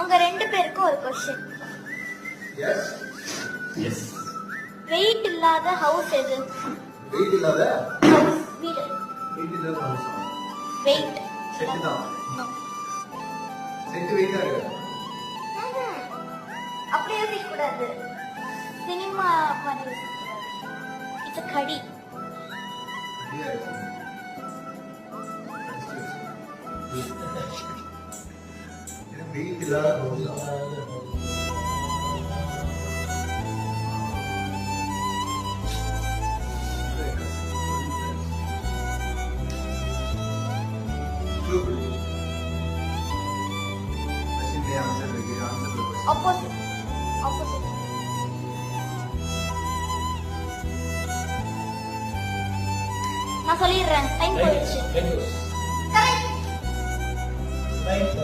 உங்க ரெண்டு பேருக்கும் ஒரு क्वेश्चन. Yes yes. வெயிட் இல்லாத ஹவுஸ் எது? வெயிட் இல்லாத ஹவுஸ் வீடு. வெயிட் இல்லாத ஹவுஸ் வெயிட். செட்டு தான். No. செட்டு வெயிட்டா இருக்கு. அப்படியே யோசிக்க கூடாது. சினிமா மாதிரி யோசிக்க கூடாது. இட்ஸ் a கடி. அப்படியே இருக்கு. இது வெயிட் இல்லாத ஹவுஸ் ஆப்போசிட். ஆப்போசிட். நான் சொல்லிடுறேன். டைம் போயிடுச்சு. Thank you. Correct. Thank you.